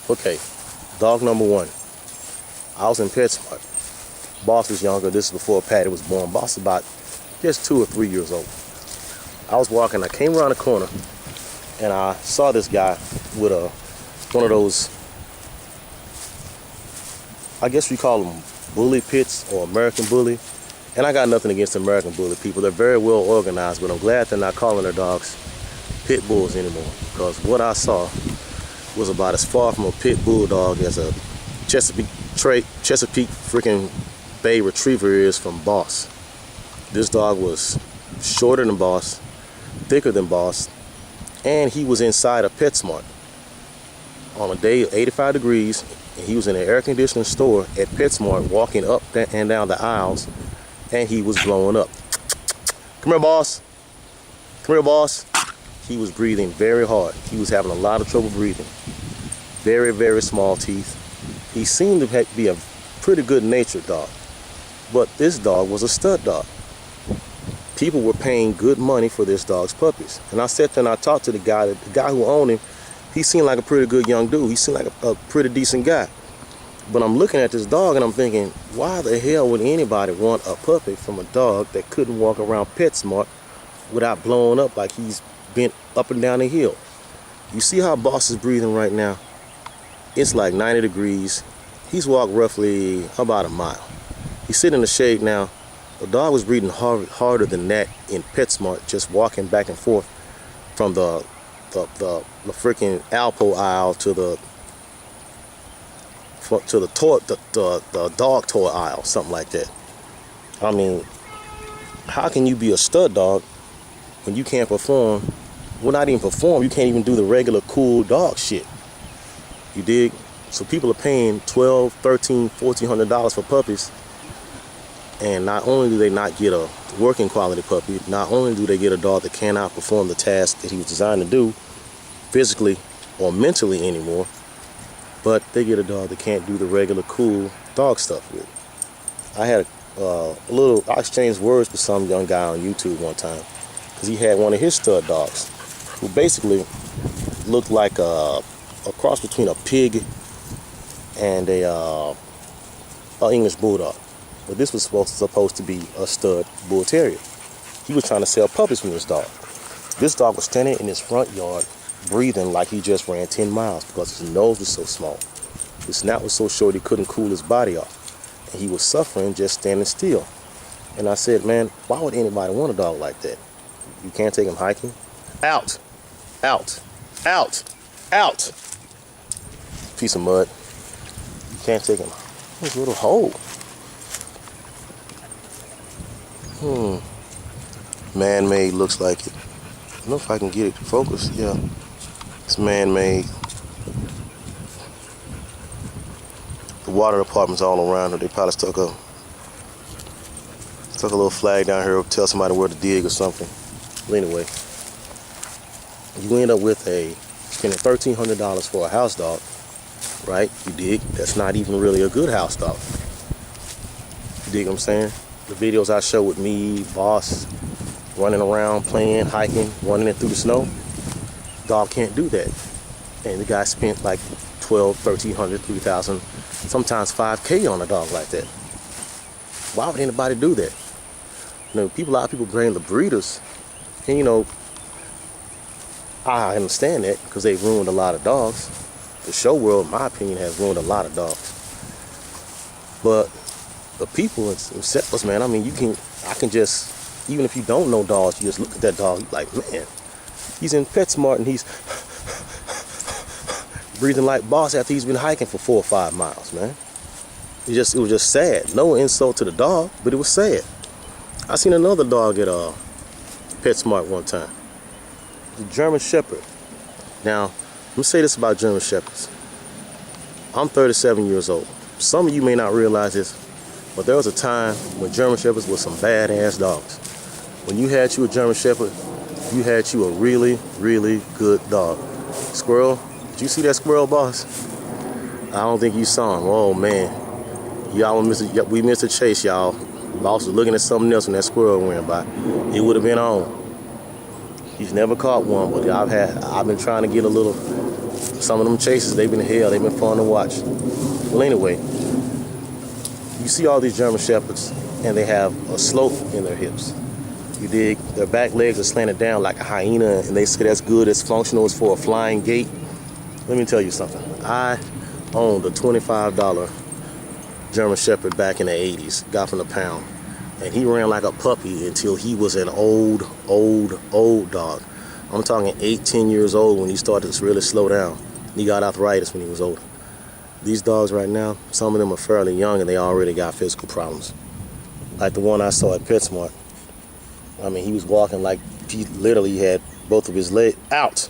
Okay, dog number one. I was in PetSmart. Boss was younger. This is before Patty was born. Boss was about just 2 or 3 years old. I was walking. I came around the corner, and I saw this guy with one of those, I guess we call them bully pits or American bully. And I got nothing against American bully people. They're very well organized, but I'm glad they're not calling their dogs pit bulls anymore, because what I saw was about as far from a pit bulldog as a Chesapeake freaking Bay Retriever is from Boss. This dog was shorter than Boss, thicker than Boss, and he was inside a PetSmart on a day of 85 degrees, and he was in an air conditioning store at PetSmart, walking up and down the aisles, and he was blowing up. Come here, Boss. Come here, Boss. He was breathing very hard. He was having a lot of trouble breathing. Very, very small teeth. He seemed to be a pretty good-natured dog, but this dog was a stud dog. People were paying good money for this dog's puppies. And I sat there and I talked to the guy who owned him. He seemed like a pretty good young dude. He seemed like a pretty decent guy. But I'm looking at this dog and I'm thinking, why the hell would anybody want a puppy from a dog that couldn't walk around PetSmart without blowing up like he's bent up and down the hill? You see how Boss is breathing right now? It's like 90 degrees. He's walked roughly about a mile. He's sitting in the shade now. The dog was breathing harder than that in PetSmart, just walking back and forth from the freaking Alpo aisle to the dog toy aisle, something like that. I mean, how can you be a stud dog when you can't perform? Well, not even perform, you can't even do the regular cool dog shit. You dig? So people are paying $1,200, $1,300, $1,400 for puppies, and not only do they not get a working quality puppy, not only do they get a dog that cannot perform the task that he was designed to do physically or mentally anymore, but they get a dog that can't do the regular cool dog stuff with. I exchanged words with some young guy on YouTube one time, because he had one of his stud dogs who basically looked like a cross between a pig and a English bulldog. But this was supposed to be a stud bull terrier. He was trying to sell puppies from this dog. This dog was standing in his front yard breathing like he just ran 10 miles because his nose was so small. His snout was so short he couldn't cool his body off. And he was suffering just standing still. And I said, man, why would anybody want a dog like that? You can't take him hiking? Out! Out! Out! Out! Piece of mud. You can't take him. There's a little hole. Man-made looks like it. I don't know if I can get it focused. Yeah. It's man-made. The water department's all around it. They probably stuck a little flag down here to tell somebody where to dig or something. But anyway, you end up with spending $1,300 for a house dog, right? You dig? That's not even really a good house dog. You dig what I'm saying? The videos I show with me, Boss, running around, playing, hiking, running it through the snow, dog can't do that. And the guy spent like $1,200, $1,300, $3,000, sometimes $5K on a dog like that. Why would anybody do that? You know, a lot of people blame the breeders, and you know, I understand that because they've ruined a lot of dogs. The show world, in my opinion, has ruined a lot of dogs. But the people themselves, man, I mean, I can just, even if you don't know dogs, you just look at that dog, you're like, man, he's in PetSmart and he's breathing like Boss after he's been hiking for 4 or 5 miles, man. It was just sad. No insult to the dog, but it was sad. I seen another dog at PetSmart one time. The German Shepherd. Now, let me say this about German Shepherds. I'm 37 years old. Some of you may not realize this, but there was a time when German Shepherds were some badass dogs. When you had you a German Shepherd, you had you a really, really good dog. Squirrel, did you see that squirrel, Boss? I don't think you saw him. Oh, man. We missed a chase, y'all. Boss was looking at something else when that squirrel went by. It would have been on. He's never caught one, but I've been trying to get a little Some of them chases, they've been hell, they've been fun to watch. Well, anyway, you see all these German Shepherds, and they have a slope in their hips. You dig? Their back legs are slanted down like a hyena, and they say that's good, it's functional, it's for a flying gait. Let me tell you something. I owned a $25 German Shepherd back in the 80s, got from the pound. And he ran like a puppy until he was an old dog. I'm talking 8, 10 years old when he started to really slow down. He got arthritis when he was older. These dogs right now, some of them are fairly young and they already got physical problems. Like the one I saw at PetSmart. I mean, he was walking like he literally had both of his legs out.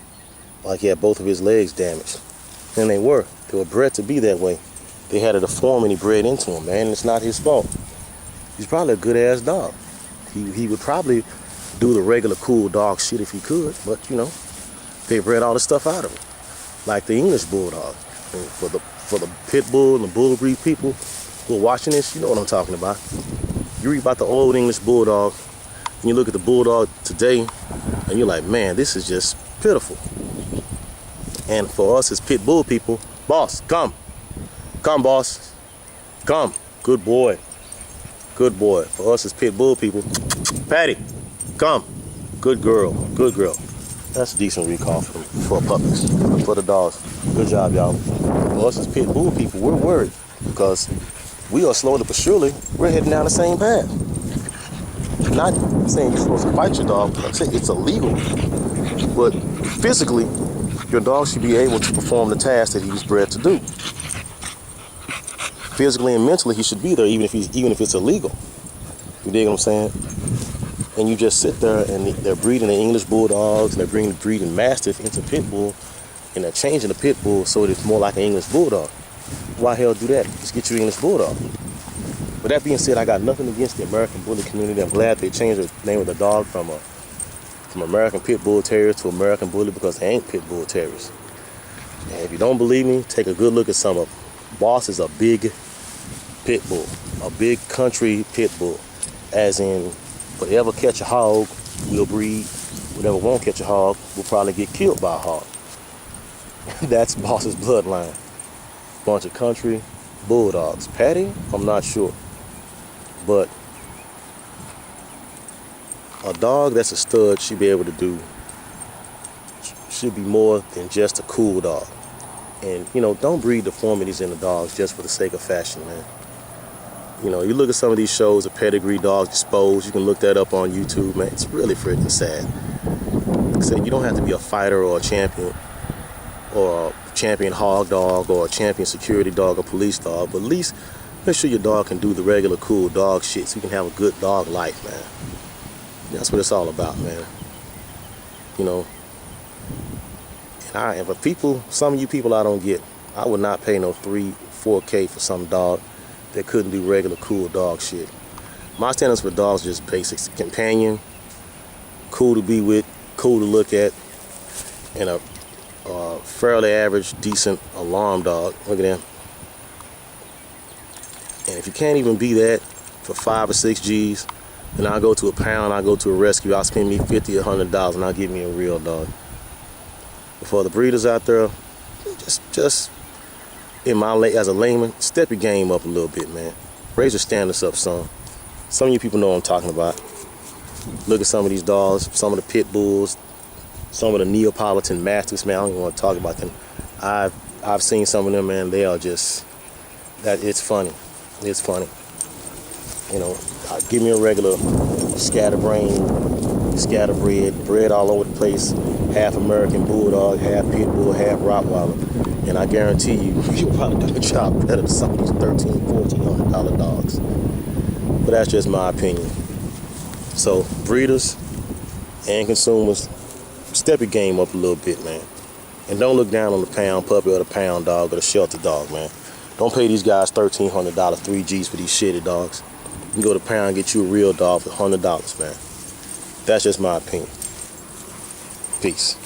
Like he had both of his legs damaged. And they were bred to be that way. They had a deformity bred into him, man. It's not his fault. He's probably a good ass dog. He would probably do the regular cool dog shit if he could, but you know, they bred all the stuff out of him. Like the English Bulldog. And for the pit bull and the bull breed people who are watching this, you know what I'm talking about. You read about the old English Bulldog, and you look at the Bulldog today, and you're like, man, this is just pitiful. And for us as pit bull people, boss, come. Come, boss. Come. Good boy. Good boy. For us as pit bull people, Patty, come. Good girl. Good girl. That's a decent recall for puppies, for the dogs. Good job, y'all. For us as pit bull people, we're worried because we are slowly but surely, we're heading down the same path. Not saying you're supposed to fight your dog, I'm saying it's illegal. But physically, your dog should be able to perform the task that he was bred to do. Physically and mentally, he should be there, even if it's illegal. You dig what I'm saying? And you just sit there, and they're breeding the English Bulldogs, and they're breeding Mastiff into Pit Bull, and they're changing the Pit Bull so it's more like an English Bulldog. Why hell do that? Just get you an English Bulldog. With that being said, I got nothing against the American Bully community. I'm glad they changed the name of the dog from American Pit Bull Terriers to American Bully because they ain't Pit Bull Terriers. And if you don't believe me, take a good look at some of them. Boss is a big pit bull, a big country pit bull, as in whatever catch a hog will breed, whatever won't catch a hog will probably get killed by a hog. That's Boss's bloodline. Bunch of country bulldogs. Patty, I'm not sure, but a dog that's a stud should be able to do, should be more than just a cool dog. And you know, don't breed deformities in the dogs just for the sake of fashion, man. You know, you look at some of these shows of pedigree dogs exposed, you can look that up on YouTube, man. It's really freaking sad. Like I said, you don't have to be a fighter or a champion hog dog or a champion security dog or police dog, but at least make sure your dog can do the regular cool dog shit so you can have a good dog life, man. That's what it's all about, man. You know, and for people, some of you people I don't get, I would not pay no $3-4K for some dog that couldn't do regular cool dog shit. My standards for dogs are just basics. Companion, cool to be with, cool to look at, and a fairly average, decent alarm dog. Look at them. And if you can't even be that for 5 or 6 G's, then I'll go to a pound, I'll go to a rescue, I'll spend me $50 or $100 and I'll give me a real dog. But for the breeders out there, just as a layman, step your game up a little bit, man. Raise your standards up some. Some of you people know what I'm talking about. Look at some of these dogs, some of the pit bulls, some of the Neapolitan Mastiffs, man. I don't even want to talk about them. I've seen some of them, man. They are just, it's funny. It's funny. You know, give me a regular scatterbrain, scatterbred, bred all over the place, half American Bulldog, half Pit Bull, half Rottweiler. And I guarantee you, you'll probably do a job better than some of these $1,300-$1,400 dogs. But that's just my opinion. So, breeders and consumers, step your game up a little bit, man. And don't look down on the pound puppy or the pound dog or the shelter dog, man. Don't pay these guys $1,300, 3Gs for these shitty dogs. You can go to pound and get you a real dog for $100, man. That's just my opinion. Peace.